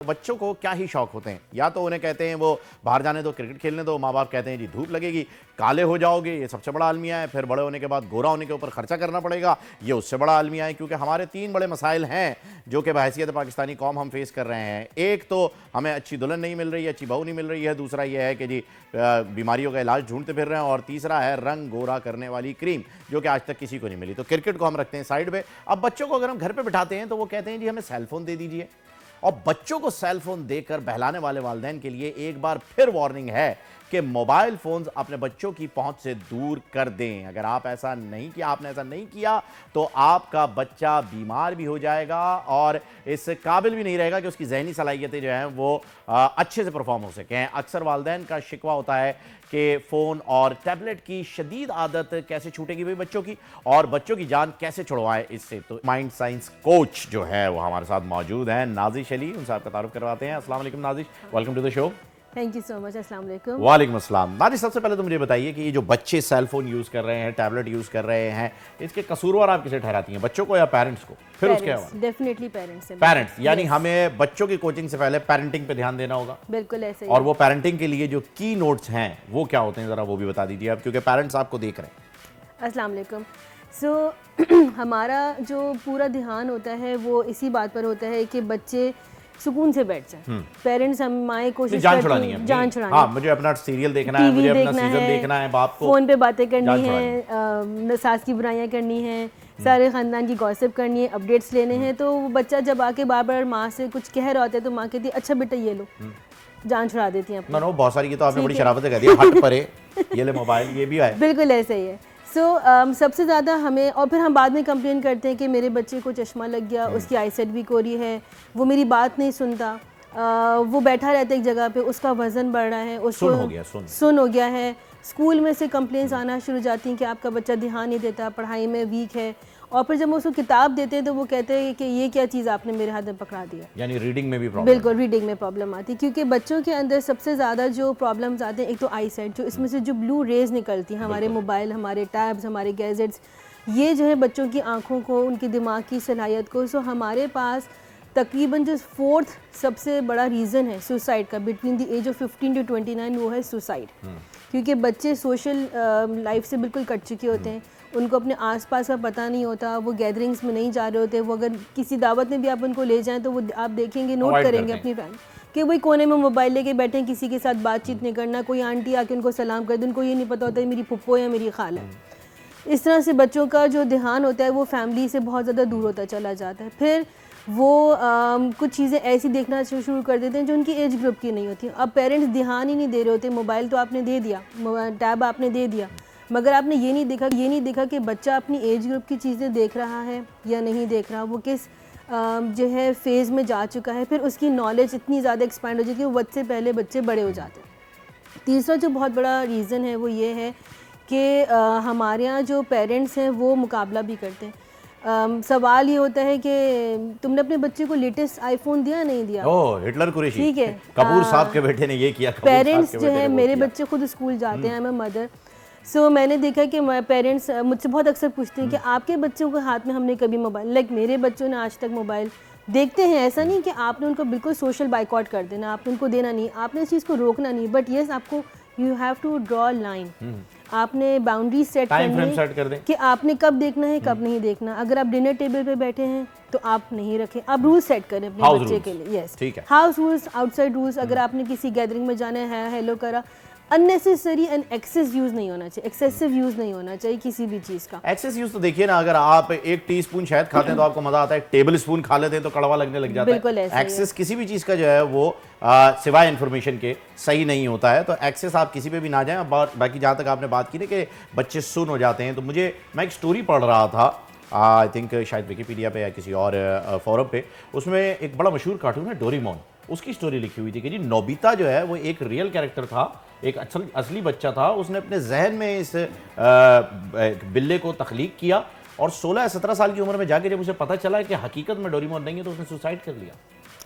बच्चों को क्या ही शौक होते हैं, या तो उन्हें कहते हैं वो बाहर जाने दो, क्रिकेट खेलने दो, माँ बाप कहते हैं जी धूप लगेगी, काले हो जाओगे, ये सबसे बड़ा अलमिया है, फिर बड़े होने के बाद गोरा होने के ऊपर खर्चा करना पड़ेगा, ये उससे बड़ा अलमिया है। क्योंकि हमारे तीन बड़े मसाइल हैं जो कि बहैसियत पाकिस्तानी कौम हम फेस कर रहे हैं। एक तो हमें अच्छी दुल्हन नहीं मिल रही है, अच्छी बहू नहीं मिल रही है, दूसरा ये है कि जी बीमारियों का इलाज ढूंढते फिर रहे हैं, और तीसरा है रंग गोरा करने वाली क्रीम जो कि आज तक किसी को नहीं मिली। तो क्रिकेट को हम रखते हैं साइड में। अब बच्चों को अगर हम घर पर बिठाते हैं तो वो कहते हैं जी हमें सेलफोन दे दीजिए, और बच्चों को सेल फोन देकर बहलाने वाले वालिदैन के लिए एक बार फिर वार्निंग है कि मोबाइल फोन्स अपने बच्चों की पहुंच से दूर कर दें। अगर आप ऐसा नहीं किया, आपने ऐसा नहीं किया तो आपका बच्चा बीमार भी हो जाएगा और इस काबिल भी नहीं रहेगा कि उसकी जहनी सलाहियतें जो हैं वो अच्छे से परफॉर्म हो सकें। अक्सर वालिदैन का शिकवा होता है कि फ़ोन और टैबलेट की शदीद आदत कैसे छूटेगी भाई बच्चों की, और बच्चों की जान कैसे छुड़वाएं इससे। तो माइंड साइंस कोच जो है वो हमारे साथ मौजूद हैं, नाजिश अली, उनसे आपका तारुफ करवाते हैं। अस्सलाम वालेकुम Nazish, welcome to the show. Thank you so much. अस्सलाम वालेकुम। वालेकुम अस्सलाम। नाजिश, सबसे पहले तो मुझे बताइए कि ये जो बच्चे सेल फोन यूज़ कर रहे हैं, टैबलेट यूज़ कर रहे हैं, इसके कसूरवार आप किसे ठहराती हैं, बच्चों को या पेरेंट्स को? फिर उसके बाद डेफिनेटली पेरेंट्स हैं। पेरेंट्स, यानी हमें बच्चों की कोचिंग से पहले पेरेंटिंग पे ध्यान देना होगा। बिल्कुल ऐसे ही। और वो पेरेंटिंग के लिए जो की नोट्स हैं वो क्या होते हैं, ज़रा वो भी बता दीजिए आप, क्योंकि पेरेंट्स आपको देख रहे हैं। अस्सलाम वालेकुम। सो हमारा जो पूरा ध्यान होता है वो इसी बात पर होता है कि बच्चे सुकून से बैठ जाए। पेरेंट्स, हम माएँ कोशिश जान करती छुड़ानी हैं है, जान छुड़ानी। हाँ, मुझे अपना सीरियल देखना है, मुझे अपना सीजन देखना है, बाप को फ़ोन पे बातें करनी जान है, सास की बुराइयां करनी है, सारे ख़ानदान की गॉसिप करनी है, अपडेट्स लेने हैं। तो वो बच्चा जब आके बार बार माँ से कुछ कह रहा होता है तो माँ कहती है अच्छा बेटा ये लो, जान छुड़ा देती हैं। ना बहुत सारी, ये तो आपने बड़ी शराफत कर दी, हट परे, ये ले मोबाइल, ये भी है। बिल्कुल ऐसे ही है। सबसे ज़्यादा हमें, और फिर हम बाद में कंप्लेन करते हैं कि मेरे बच्चे को चश्मा लग गया, उसकी आईसाइट वीक हो रही है, वो मेरी बात नहीं सुनता, वो बैठा रहता है एक जगह पे, उसका वज़न बढ़ रहा है, उसको सुन हो गया है। स्कूल में से कंप्लेंट्स आना शुरू हो जाती हैं कि आपका बच्चा ध्यान नहीं देता, पढ़ाई में वीक है। और फिर जब उसको किताब देते हैं तो वो कहते हैं कि ये क्या चीज़ आपने मेरे हाथ में पकड़ा दिया। यानी रीडिंग में भी प्रॉब्लम? बिल्कुल, रीडिंग में प्रॉब्लम आती है, क्योंकि बच्चों के अंदर सबसे ज़्यादा जो प्रॉब्लम्स आते हैं, एक तो आई साइट, जो इसमें से जो ब्लू रेज निकलती हैं हमारे मोबाइल, हमारे टैब्स, हमारे गैजेट्स, ये जो है बच्चों की आँखों को, उनकी दिमाग की सलाहियत को। सो हमारे पास तकरीबन जो 4th सबसे बड़ा रीज़न है सुसाइड का between the age of 15 to 29, वो है सुसाइड। क्योंकि बच्चे सोशल लाइफ से बिल्कुल कट चुके होते हैं, उनको अपने आसपास का पता नहीं होता, वो गैदरिंग्स में नहीं जा रहे होते, वो अगर किसी दावत में भी आप उनको ले जाएं तो वो आप देखेंगे, नोट करेंगे अपनी फैमिली कि वही कोने में मोबाइल लेके बैठे हैं, किसी के साथ बातचीत नहीं करना, कोई आंटी आके उनको सलाम कर दे, उनको ये नहीं पता होता है मेरी फुप्पो या मेरी खाला। इस तरह से बच्चों का जो ध्यान होता है वो फैमिली से बहुत ज़्यादा दूर होता चला जाता है। फिर वो कुछ चीज़ें ऐसी देखना शुरू कर देते हैं जो उनकी एज ग्रुप की नहीं होती। अब पेरेंट्स ध्यान ही नहीं दे रहे होते, मोबाइल तो आपने दे दिया, टैब आपने दे दिया, मगर आपने ये नहीं देखा कि बच्चा अपनी एज ग्रुप की चीज़ें देख रहा है या नहीं देख रहा, वो किस जो है फेज़ में जा चुका है। फिर उसकी नॉलेज इतनी ज़्यादा एक्सपैंड हो जाती है कि वक्त से पहले बच्चे बड़े हो जाते हैं। तीसरा जो बहुत बड़ा रीज़न है वो ये है कि हमारे यहाँ जो पेरेंट्स हैं वो मुकाबला भी करते हैं। सवाल ये होता है कि तुमने अपने बच्चे को लेटेस्ट आईफोन दिया नहीं दिया? ओह, हिटलर कुरैशी, ठीक है, कपूर साहब के बेटे ने ये किया। पेरेंट्स जो है, मेरे बच्चे खुद स्कूल जाते हैं, मैं मदर। सो मैंने देखा कि पेरेंट्स मुझसे बहुत अक्सर पूछते हैं कि आपके बच्चों के हाथ में हमने कभी मोबाइल, लाइक मेरे बच्चों ने आज तक मोबाइल देखते हैं। ऐसा नहीं कि आपने उनको बिल्कुल सोशल बाइकआउट कर देना, आपने उनको देना नहीं, आपने इस चीज़ को रोकना नहीं, बट येस आपको you have to draw line, आपने बाउंड्री सेट करनी कि आपने कब देखना है, कब नहीं देखना। अगर आप डिनर टेबल पे बैठे हैं तो आप नहीं रखें, आप रूल सेट करें अपने बच्चे के लिए। Yes, house rules, outside rules. अगर आपने किसी गैदरिंग में जाना है, हेलो करा, अननेसेसरी एंड एक्सेस यूज़ नहीं होना चाहिए, एक्सेसिव यूज़ नहीं होना चाहिए किसी भी चीज़ का। एक्सेस यूज़ तो देखिए ना, अगर आप 1 टीस्पून शहद खाते हैं तो आपको मज़ा आता है, टेबल स्पून खा लेते हैं तो कड़वा लगने लग जाता है। बिल्कुल ऐसा एक्सेस किसी भी चीज़ का जो है वो सिवाय इन्फॉर्मेशन के सही नहीं होता है। तो एक्सेस आप किसी पे भी ना जाएं। बाकी जहाँ तक आपने बात की ना कि बच्चे सुन हो जाते हैं, तो मैं एक स्टोरी पढ़ रहा था, आई थिंक शायद विकीपीडिया पे या किसी और फोरम पे, उसमें एक बड़ा मशहूर कार्टून है डोरेमोन, उसकी स्टोरी लिखी हुई थी कि जी नोबिता जो है वो एक रियल कैरेक्टर था, एक असली बच्चा था। उसने अपने जहन में इस बिल्ले को तख्लीक किया और 16 या 17 साल की उम्र में जाके जब उसे पता चला कि हकीकत में डोरेमोन नहीं है तो उसने सुसाइड कर लिया।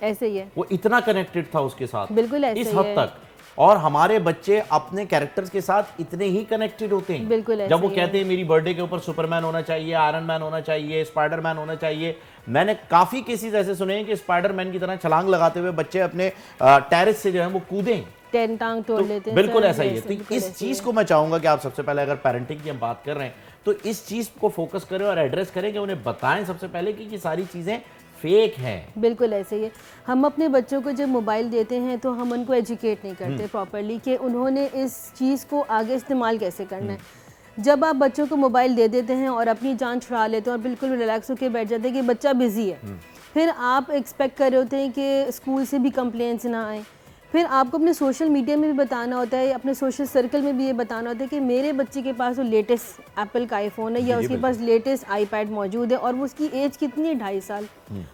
ऐसे ही है, वो इतना कनेक्टेड था उसके साथ, बिल्कुल ऐसे इस हद तक और हमारे बच्चे अपने कैरेक्टर्स के साथ इतने ही कनेक्टेड होते हैं। बिल्कुल ऐसे जब वो ही कहते हैं मेरी बर्थडे के ऊपर सुपरमैन होना चाहिए, आयरन मैन होना चाहिए, स्पाइडरमैन होना चाहिए, मैंने काफी केसेस ऐसे सुने हैं कि स्पाइडरमैन की तरह छलांग लगाते हुए बच्चे अपने टेरेस से जो है वो कूदें, टांग तोड़ लेते हैं। बिल्कुल सर, ऐसा ही है। बिल्कुल तो इस ऐसे ही चीज है। को मैं चाहूंगा कि आप सबसे पहले, अगर पेरेंटिंग की हम बात कर रहे हैं, तो इस चीज को फोकस करें और एड्रेस करें कि उन्हें बताएं सबसे पहले कि ये सारी चीजें फेक हैं। बिल्कुल ऐसे ही है। हम अपने बच्चों को जब मोबाइल देते हैं तो हम उनको एजुकेट नहीं करते प्रॉपरली कि उन्होंने इस चीज़ को आगे इस्तेमाल कैसे करना है। जब आप बच्चों को मोबाइल दे देते हैं और अपनी जान छुड़ा लेते हैं और बिल्कुल रिलैक्स होकर बैठ जाते हैं कि बच्चा बिजी है, फिर आप एक्सपेक्ट कर रहे होते हैं कि स्कूल से भी कंप्लेंट्स ना आए। फिर आपको अपने सोशल मीडिया में भी बताना होता है, अपने सोशल सर्कल में भी ये बताना होता है कि मेरे बच्चे के पास वो लेटेस्ट एप्पल का आईफोन है या उसके पास लेटेस्ट आईपैड मौजूद है और वो उसकी एज कितनी है, 2.5 साल।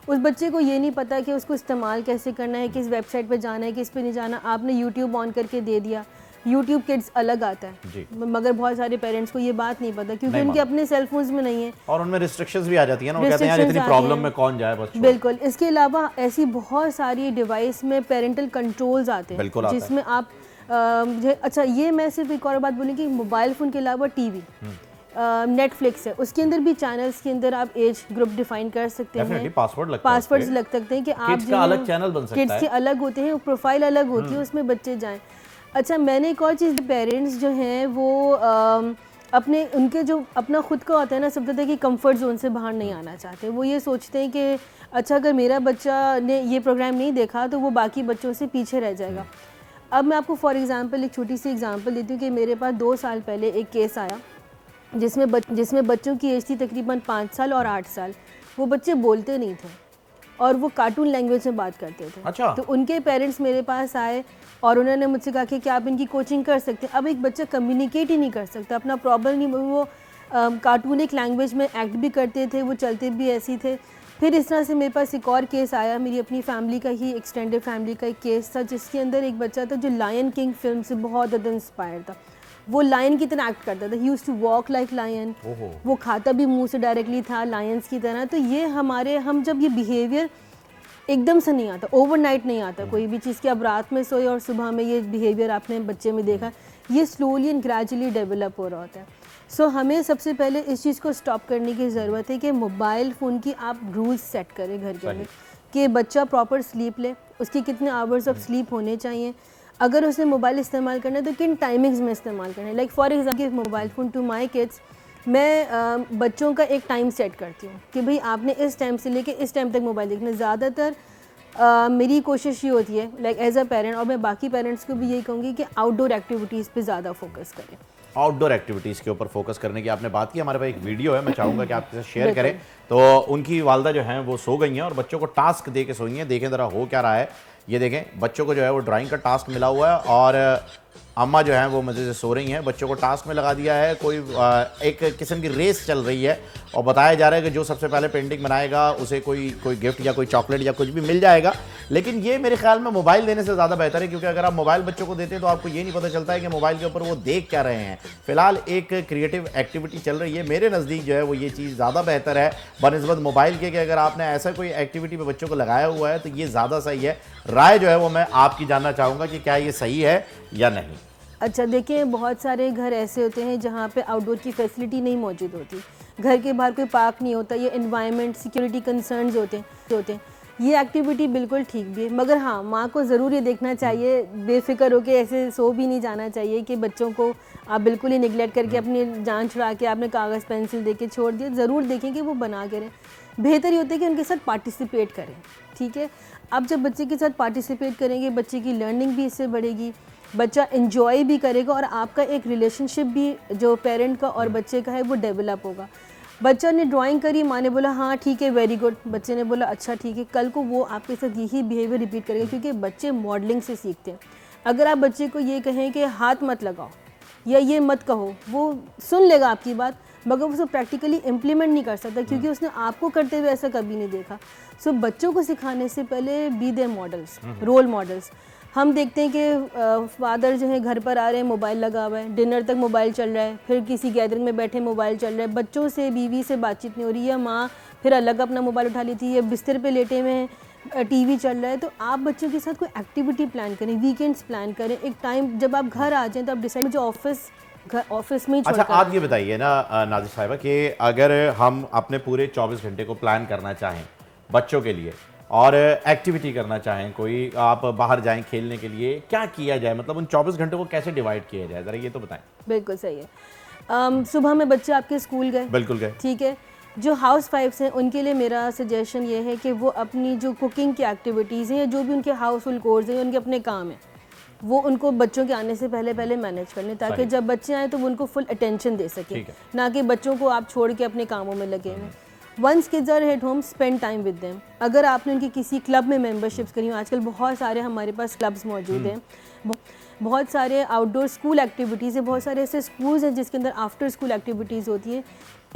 उस बच्चे को ये नहीं पता कि उसको इस्तेमाल कैसे करना है, किस वेबसाइट पे जाना है, किस पे नहीं जाना। आपने यूट्यूब ऑन करके दे दिया, यूट्यूब किड्स अलग आता है, मगर बहुत सारे पेरेंट्स को ये बात नहीं पता क्योंकि उनके अपने सेलफोन्स में नहीं है और उनमें रिस्ट्रिक्शंस भी आ जाती है ना, वो कहते हैं यार इतनी प्रॉब्लम में कौन जाए बस। बिल्कुल। इसके अलावा ऐसी बहुत सारी डिवाइस में पेरेंटल कंट्रोल्स आते हैं जिसमें आप अच्छा, ये मैं सिर्फ एक और बात बोलूँ कि मोबाइल फ़ोन के अलावा टीवी, नेटफ्लिक्स है, उसके अंदर भी चैनल्स के अंदर आप एज ग्रुप डिफाइन कर सकते हैं, पासवर्ड्स लग सकते हैं कि आप का अलग चैनल बन सकता है, किड्स के अलग होते हैं, प्रोफाइल अलग होती है, उसमें बच्चे जाएं। अच्छा, मैंने एक और चीज़, पेरेंट्स जो हैं वो अपने उनके जो अपना खुद का होता है ना, सब पता है कि कंफर्ट जोन से बाहर नहीं आना चाहते। वो ये सोचते हैं कि अच्छा अगर मेरा बच्चा ने ये प्रोग्राम नहीं देखा तो वो बाकी बच्चों से पीछे रह जाएगा। अब मैं आपको फॉर एग्जांपल एक छोटी सी एग्जांपल देती हूँ कि मेरे पास 2 साल पहले एक केस आया जिसमें बच्चों की एज थी तकरीबन 5 साल और 8 साल। वो बच्चे बोलते नहीं थे और वो कार्टून लैंग्वेज में बात करते थे। अच्छा। तो उनके पेरेंट्स मेरे पास आए और उन्होंने मुझसे कहा कि क्या आप इनकी कोचिंग कर सकते हैं। अब एक बच्चा कम्युनिकेट ही नहीं कर सकता, अपना प्रॉब्लम नहीं, वो कार्टूनिक लैंग्वेज में एक्ट भी करते थे, वो चलते भी ऐसे थे। फिर इस तरह से मेरे पास एक और केस आया, मेरी अपनी फैमिली का ही, एक्सटेंडेड फैमिली का एक केस था जिसके अंदर एक बच्चा था जो लायन किंग फिल्म से बहुत ज़्यादा इंस्पायर था। वो लायन की तरह एक्ट करता था, he used to walk like lion, वो खाता भी मुंह से डायरेक्टली था लायंस की तरह। तो ये हम जब ये बिहेवियर एकदम से नहीं आता, ओवरनाइट नहीं आता कोई भी चीज़ की, अब रात में सोए और सुबह में ये बिहेवियर आपने बच्चे में देखा, ये स्लोली एंड ग्रेजुअली डेवलप हो रहा होता है। सो हमें सबसे पहले इस चीज़ को स्टॉप करने की ज़रूरत है कि मोबाइल फ़ोन की आप रूल्स सेट करें घर के अंदर कि बच्चा प्रॉपर स्लीप ले, उसके कितने आवर्स ऑफ स्लीप होने चाहिए, अगर उसने मोबाइल इस्तेमाल करना है तो किन टाइमिंग्स में इस्तेमाल करना है। Like for example mobile phone to my kids, मैं बच्चों का एक टाइम सेट करती हूँ कि भाई आपने इस टाइम से लेके इस टाइम तक मोबाइल देखना। ज़्यादातर मेरी कोशिश ये होती है लाइक एज अ पेरेंट, और मैं बाकी पेरेंट्स को भी यही कहूँगी कि आउटडोर एक्टिविटीज़ पे ज़्यादा फोकस करें। आउटडोर एक्टिविटीज़ के ऊपर फोकस करने की आपने बात की। हमारे पास एक वीडियो है, मैं चाहूँगा कि आप इसे शेयर करें। तो उनकी वालदा जो हैं वो सो गई हैं और बच्चों को टास्क दे के सोई हैं। देखें ज़रा हो क्या रहा है। ये देखें, बच्चों को जो है वो ड्राइंग का टास्क मिला हुआ है और अम्मा जो हैं वो मज़े से सो रही हैं। बच्चों को टास्क में लगा दिया है, कोई एक किस्म की रेस चल रही है और बताया जा रहा है कि जो सबसे पहले पेंटिंग बनाएगा उसे कोई गिफ्ट या कोई चॉकलेट या कुछ भी मिल जाएगा। लेकिन ये मेरे ख्याल में मोबाइल देने से ज़्यादा बेहतर है, क्योंकि अगर आप मोबाइल बच्चों को देते हैं तो आपको ये नहीं पता चलता है कि मोबाइल के ऊपर वो देख क्या रहे हैं। फिलहाल एक क्रिएटिव एक्टिविटी चल रही है, मेरे नज़दीक जो है वो ये चीज़ ज़्यादा बेहतर है बनस्बत मोबाइल के, कि अगर आपने ऐसा कोई एक्टिविटी पे बच्चों को लगाया हुआ है तो ये ज़्यादा सही है। राय जो है वो मैं आपकी जानना चाहूँगा कि क्या ये सही है या नहीं। अच्छा देखिए, बहुत सारे घर ऐसे होते हैं जहाँ पे आउटडोर की फैसिलिटी नहीं मौजूद होती, घर के बाहर कोई पार्क नहीं होता, ये एनवायरनमेंट सिक्योरिटी कंसर्न्स होते हैं। ये एक्टिविटी बिल्कुल ठीक भी है, मगर हाँ माँ को ज़रूर ये देखना चाहिए, बेफिक्र होकर ऐसे सो भी नहीं जाना चाहिए कि बच्चों को आप बिल्कुल ही निगलेक्ट करके अपनी जान छुड़ा के आपने कागज़ पेंसिल दे के छोड़ दिया। ज़रूर देखें कि वो बना के रहें। बेहतर ये होता है कि उनके साथ पार्टिसिपेट करें, ठीक है। अब जब बच्चे के साथ पार्टिसिपेट करेंगे, बच्चे की लर्निंग भी इससे बढ़ेगी, बच्चा एंजॉय भी करेगा और आपका एक रिलेशनशिप भी जो पेरेंट का और बच्चे का है वो डेवलप होगा। बच्चा ने ड्राइंग करी, माँ ने बोला हाँ ठीक है वेरी गुड, बच्चे ने बोला अच्छा ठीक है, कल को वो आपके साथ यही बिहेवियर रिपीट करेगा, क्योंकि बच्चे मॉडलिंग से सीखते हैं। अगर आप बच्चे को ये कहें कि हाथ मत लगाओ या ये मत कहो, वो सुन लेगा आपकी बात, मगर उसको प्रैक्टिकली इम्प्लीमेंट नहीं कर सकता, क्योंकि उसने आपको करते हुए ऐसा कभी नहीं देखा। सो बच्चों को सिखाने से पहले बी दे मॉडल्स, रोल मॉडल्स। हम देखते हैं कि फादर जो है घर पर आ रहे हैं, मोबाइल लगा हुआ है, डिनर तक मोबाइल चल रहा है, फिर किसी गैदरिंग में बैठे मोबाइल चल रहा है, बच्चों से बीवी से बातचीत नहीं हो रही है, माँ फिर अलग अपना मोबाइल उठा लेती है, बिस्तर पे लेटे हुए हैं, टीवी चल रहा है, तो आप बच्चों के साथ कोई एक्टिविटी प्लान करें, वीकेंड्स प्लान करें, एक टाइम जब आप घर आ जाएं तो आप डिसाइड जो ऑफिस में ही अच्छा, छोड़कर आप ये बताइए ना नाज़िर साहिबा कि अगर हम अपने पूरे 24 घंटे को प्लान करना चाहें बच्चों के लिए और एक्टिविटी करना चाहें, कोई आप बाहर जाएं खेलने के लिए, क्या किया जाए? मतलब उन 24 घंटों को कैसे डिवाइड किया जाए, ज़रा ये तो बताएं। बिल्कुल सही है। सुबह में बच्चे आपके स्कूल गए, बिल्कुल गए, ठीक है। जो हाउस वाइफ्स हैं उनके लिए मेरा सजेशन ये है कि वो अपनी जो कुकिंग की एक्टिविटीज़ हैं या जो भी उनके हाउस होल्ड कोर्स हैं, उनके अपने काम हैं, वो उनको बच्चों के आने से पहले मैनेज कर लें, ताकि जब बच्चे आए तो वो उनको फुल अटेंशन दे सकें, ना कि बच्चों को आप छोड़ के अपने कामों में लगे हुए। Once kids are at home, spend time with them. अगर आपने उनकी किसी क्लब में मेंबरशिप्स करी हो, आजकल बहुत सारे हमारे पास क्लब्स मौजूद हैं, बहुत सारे आउटडोर स्कूल एक्टिविटीज़ हैं, बहुत सारे ऐसे स्कूल्स हैं जिसके अंदर आफ्टर स्कूल एक्टिविटीज़ होती है।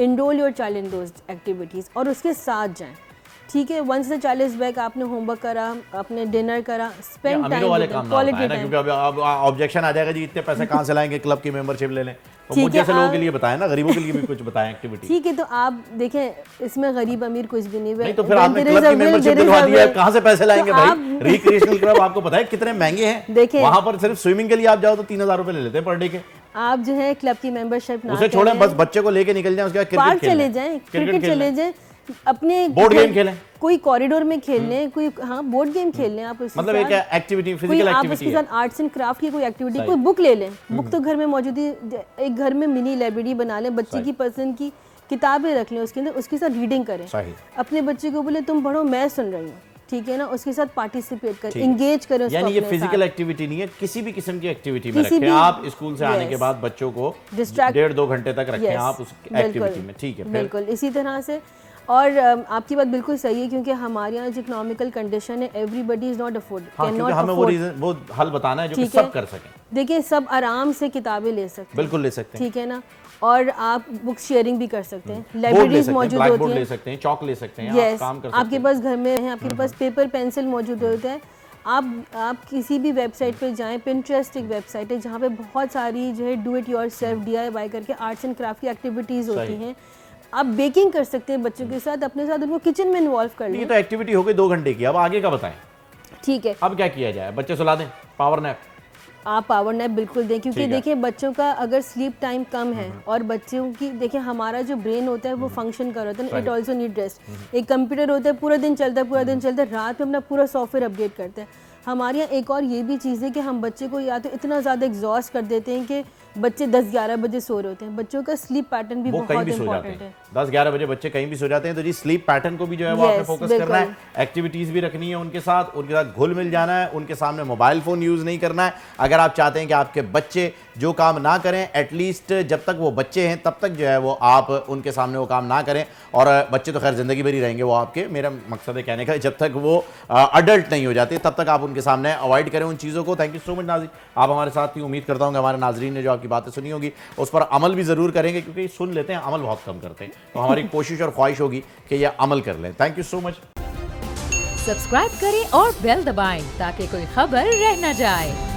Enrol your child in those activities और उसके साथ जाएं, ठीक है। Once the child is back, आपने होमवर्क करा, आपने डिनर करा, स्पेंड टाइम, क्वालिटी टाइम। क्योंकि अब ऑब्जेक्शन आ जाएगा जी, इतने पैसे कहाँ से लाएंगे, क्लब की मेंबरशिप ले लें। तो मुझे जैसे लोगों के लिए बताएं ना, गरीबों के लिए भी कुछ बताएं एक्टिविटी। ठीक है, तो आप देखें इसमें गरीब अमीर कुछ भी नहीं है। नहीं तो फिर आपने क्लब की मेंबरशिप दिलवा दी है, कहाँ से पैसे लाएंगे भाई? रिक्रिएशनल क्लब आपको पता है कितने महंगे हैं। देखें वहां पर सिर्फ स्विमिंग के लिए आप जाओ तो 3000 रुपए ले लेते हैं पर डे के। आप जो है क्लब की मेंबरशिप ना उसे छोड़ें, बस बच्चे को लेके निकल जाएं, उसके बाद पार्क चले जाएं, क्रिकेट चले जाएं, अपने बोर्ड गेम खेलें, कोई कॉरिडोर में खेल लें, कोई बोर्ड गेम खेल लें। आप मतलब एक एक्टिविटी, फिजिकल आप एक्टिविटी उसके साथ आर्ट्स एंड क्राफ्ट की कोई एक्टिविटी, कोई बुक ले लें। बुक तो घर में मौजूद है, एक घर में मिनी लाइब्रेरी बना लें, बच्चे की पसंद की किताबें रख लें उसके अंदर, उसके साथ रीडिंग करें। अपने बच्चे को बोले तुम पढ़ो, मैं सुन रही हूँ, ठीक है ना, उसके साथ पार्टिसिपेट करें, एंगेज करें उसको। यानी ये फिजिकल एक्टिविटी नहीं है, किसी भी किस्म की एक्टिविटी में रखें आप। स्कूल से आने के बाद बच्चों को 1.5-2 घंटे तक रखें आप उस एक्टिविटी में, ठीक है। बिल्कुल इसी तरह से। और आपकी बात बिल्कुल सही है, क्योंकि हमारे यहाँ जो इकोनॉमिकल कंडीशन है, everybody is not afford, can not afford. वो हल बताना है जो कि सब कर सकें। देखिए, सब आराम से किताबें ले सकते हैं, बिल्कुल ले सकते हैं, ठीक है ना। और आप बुक शेयरिंग भी कर सकते हैं, लाइब्रेरीज मौजूद होती हैं, ले सकते हैं, चॉक ले सकते हैं, यस, काम कर सकते हैं। आपके पास घर में है, आपके पास पेपर पेंसिल मौजूद होता है। आप किसी भी वेबसाइट पे जाएं, पिंटरेस्ट एक वेबसाइट है जहाँ पे बहुत सारी जो है डू इट योरसेल्फ, DIY करके आर्ट्स एंड क्राफ्ट की एक्टिविटीज़ होती हैं। आप बेकिंग कर सकते हैं बच्चों के साथ, अपने साथ उनको किचन में इन्वॉल्व कर लें। ये तो एक्टिविटी हो गई 2 घंटे की, अब आगे का बताएं। ठीक है, अब क्या किया जाए? बच्चे सुला दें, पावर नैप? आप पावर नैप बिल्कुल दें, क्योंकि देखिए बच्चों का अगर स्लीप टाइम कम है और बच्चों की देखिए हमारा जो ब्रेन होता है वो फंक्शन कर होता है, इट ऑल्सो नीड रेस्ट। एक कंप्यूटर होता है, पूरा दिन चलता है, रात में अपना पूरा सॉफ्टवेयर अपडेट करते हैं। हमारे यहाँ एक और ये भी चीज़ है कि हम बच्चे को या तो इतना ज़्यादा एग्जॉस्ट कर देते हैं कि बच्चे 10-11 बजे सो रहे होते हैं। बच्चों का स्लीप पैटर्न भी बहुत इंपॉर्टेंट है। 10-11 बजे बच्चे कहीं भी सो जाते हैं, तो जी स्लीप पैटर्न को भी जो है वो आपने फोकस करना है, एक्टिविटीज भी रखनी है उनके साथ घुल मिल जाना है, उनके सामने मोबाइल फोन यूज नहीं करना है। अगर आप चाहते हैं कि आपके बच्चे जो काम ना करें, एटलीस्ट जब तक वो बच्चे हैं तब तक जो है वो आप उनके सामने वो काम ना करें। और बच्चे तो खैर जिंदगी भर ही रहेंगे वो आपके, मेरा मकसद है कहने का, जब तक वो अडल्ट नहीं हो जाते तब तक आप उनके सामने अवॉइड करें उन चीज़ों को। थैंक यू सो मच नाज़रीन, आप हमारे साथ थी। उम्मीद करता हूँ कि हमारे नाज़रीन ने जो आपकी बातें सुनी होगी उस पर अमल भी ज़रूर करेंगे, क्योंकि सुन लेते हैं, अमल बहुत कम करते हैं। तो हमारी कोशिश और ख्वाहिश होगी कि यह अमल कर लें। Thank you so much. Subscribe करें और बेल दबाएं ताकि कोई खबर रह न जाए।